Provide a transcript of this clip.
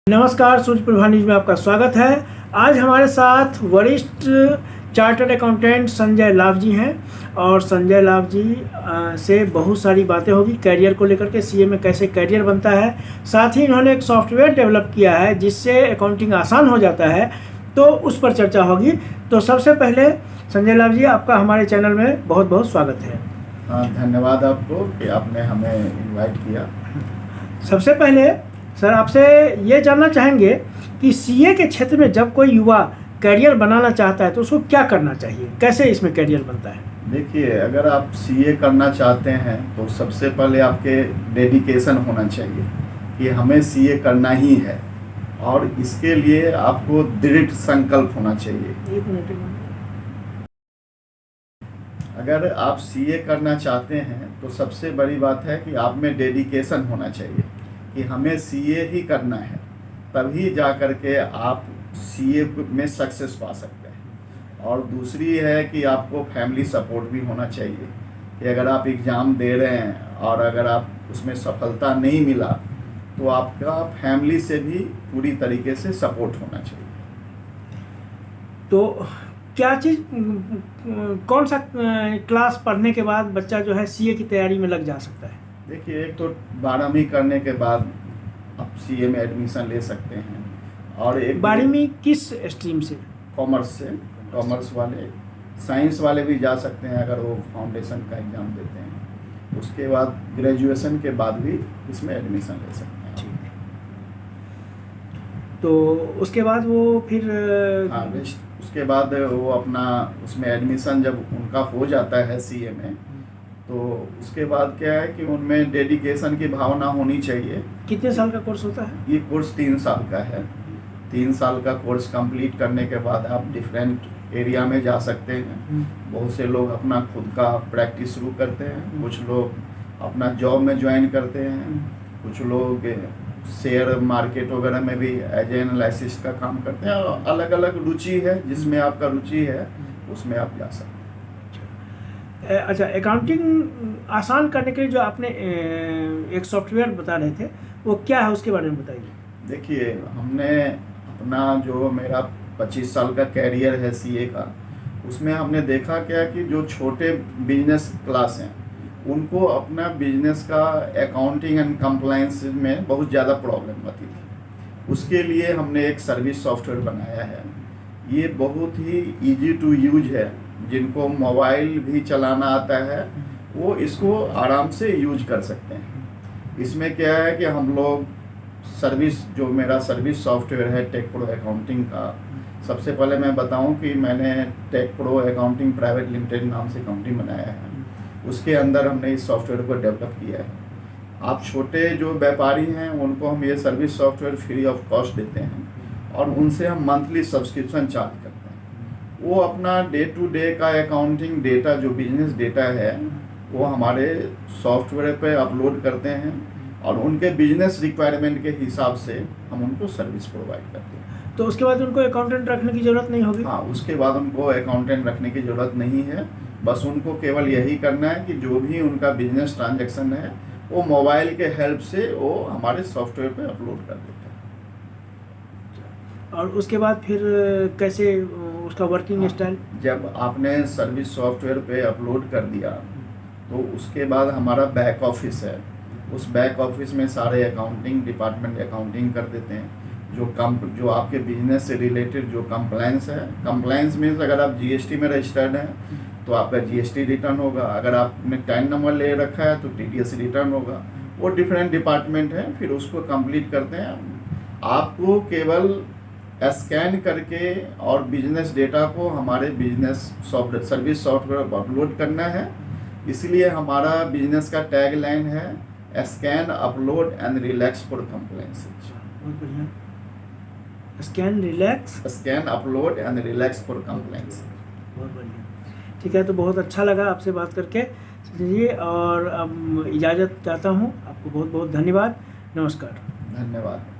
नमस्कार, सूर्य प्रभा न्यूज में आपका स्वागत है। आज हमारे साथ वरिष्ठ चार्टर्ड अकाउंटेंट संजय लाभ जी हैं और संजय लाभ जी से बहुत सारी बातें होगी कैरियर को लेकर के, सीए में कैसे कैरियर बनता है। साथ ही इन्होंने एक सॉफ्टवेयर डेवलप किया है जिससे अकाउंटिंग आसान हो जाता है, तो उस पर चर्चा होगी। तो सबसे पहले संजय लाभ जी, आपका हमारे चैनल में बहुत बहुत स्वागत है। हाँ, धन्यवाद आपको कि आपने हमें इनवाइट किया। सबसे पहले सर आपसे ये जानना चाहेंगे कि सीए के क्षेत्र में जब कोई युवा करियर बनाना चाहता है तो उसको क्या करना चाहिए, कैसे इसमें करियर बनता है? देखिए, अगर आप सीए करना चाहते हैं तो सबसे पहले आपके डेडिकेशन होना चाहिए कि हमें सीए करना ही है, और इसके लिए आपको दृढ़ संकल्प होना चाहिए। अगर आप सीए करना चाहते हैं तो सबसे बड़ी बात है कि आप में डेडिकेशन होना चाहिए कि हमें सीए ही करना है, तभी जा कर के आप सीए में सक्सेस पा सकते हैं। और दूसरी है कि आपको फैमिली सपोर्ट भी होना चाहिए कि अगर आप एग्ज़ाम दे रहे हैं और अगर आप उसमें सफलता नहीं मिला तो आपका फैमिली से भी पूरी तरीके से सपोर्ट होना चाहिए। तो क्या चीज़, कौन सा क्लास पढ़ने के बाद बच्चा जो है सीए की तैयारी में लग जा सकता है? देखिए, एक तो 12वीं करने के बाद आप सीए में एडमिशन ले सकते हैं, और एक 12वीं किस स्ट्रीम से? कॉमर्स से। कॉमर्स वाले, साइंस वाले भी जा सकते हैं अगर वो फाउंडेशन का एग्ज़ाम देते हैं। उसके बाद ग्रेजुएशन के बाद भी इसमें एडमिशन ले सकते हैं। ठीक। तो उसके बाद वो फिर हाँ, उसके बाद वो अपना उसमें एडमिशन जब उनका हो जाता है सीए में, तो उसके बाद क्या है कि उनमें डेडिकेशन की भावना होनी चाहिए। कितने साल का कोर्स होता है? ये कोर्स 3 साल का है। 3 साल का कोर्स कंप्लीट करने के बाद आप डिफरेंट एरिया में जा सकते हैं। बहुत से लोग अपना खुद का प्रैक्टिस शुरू करते हैं, कुछ लोग अपना जॉब में ज्वाइन करते हैं, कुछ लोग शेयर मार्केट वगैरह में भी एज एनालिसिस का काम करते हैं। और अलग अलग रुचि है, जिसमें आपका रुचि है उसमें आप जा सकते हैं। अच्छा, अकाउंटिंग आसान करने के लिए जो आपने एक सॉफ्टवेयर बता रहे थे वो क्या है, उसके बारे में बताइए। देखिए, हमने अपना जो मेरा 25 साल का कैरियर है सीए का, उसमें हमने देखा क्या कि जो छोटे बिजनेस क्लास हैं उनको अपना बिजनेस का अकाउंटिंग एंड कंप्लायंस में बहुत ज़्यादा प्रॉब्लम आती थी। उसके लिए हमने एक सर्विस सॉफ्टवेयर बनाया है। ये बहुत ही इजी टू यूज है, जिनको मोबाइल भी चलाना आता है वो इसको आराम से यूज कर सकते हैं। इसमें क्या है कि हम लोग जो मेरा सर्विस सॉफ्टवेयर है टेक प्रो अकाउंटिंग का, सबसे पहले मैं बताऊं कि मैंने take pro accounting private limited नाम से कंपनी बनाया है। उसके अंदर हमने इस सॉफ्टवेयर को डेवलप किया है। आप छोटे जो व्यापारी हैं उनको हम ये service software free of cost देते हैं, और उनसे हम मंथली सब्सक्रिप्शन चार्ज करते हैं। वो अपना डे टू डे का अकाउंटिंग डेटा, जो बिजनेस डेटा है, वो हमारे सॉफ्टवेयर पे अपलोड करते हैं, और उनके बिजनेस रिक्वायरमेंट के हिसाब से हम उनको सर्विस प्रोवाइड करते हैं। तो उसके बाद उनको अकाउंटेंट रखने की ज़रूरत नहीं होगी? हाँ, उसके बाद उनको अकाउंटेंट रखने की ज़रूरत नहीं है। बस उनको केवल यही करना है कि जो भी उनका बिजनेस ट्रांजैक्शन है वो मोबाइल के हेल्प से वो हमारे सॉफ्टवेयर पे अपलोड कर देते हैं। और उसके बाद फिर कैसे उसका वर्किंग स्टाइल? जब आपने सर्विस सॉफ्टवेयर पे अपलोड कर दिया तो उसके बाद हमारा बैक ऑफिस है। उस बैक ऑफिस में सारे अकाउंटिंग डिपार्टमेंट अकाउंटिंग कर देते हैं। जो आपके बिजनेस से रिलेटेड जो कंप्लायंस है, कंप्लायंस मीन्स अगर आप जीएसटी में रजिस्टर्ड हैं तो आपका जीएसटी रिटर्न होगा, अगर आपने टैन नंबर ले रखा है तो टीडीएस रिटर्न होगा। वो डिफरेंट डिपार्टमेंट है, फिर उसको कंप्लीट करते हैं। आपको केवल स्कैन करके और बिजनेस डेटा को हमारे बिजनेस सर्विस सॉफ्टवेयर पर अपलोड करना है। इसलिए हमारा बिजनेस का टैग लाइन है scan, upload and relax for compliance. बहुत बढ़िया। Scan, upload and relax for compliance. बहुत बढ़िया। ठीक है, तो बहुत अच्छा लगा आपसे बात करके जी, और अब इजाज़त चाहता हूँ। आपको बहुत बहुत धन्यवाद। नमस्कार। धन्यवाद।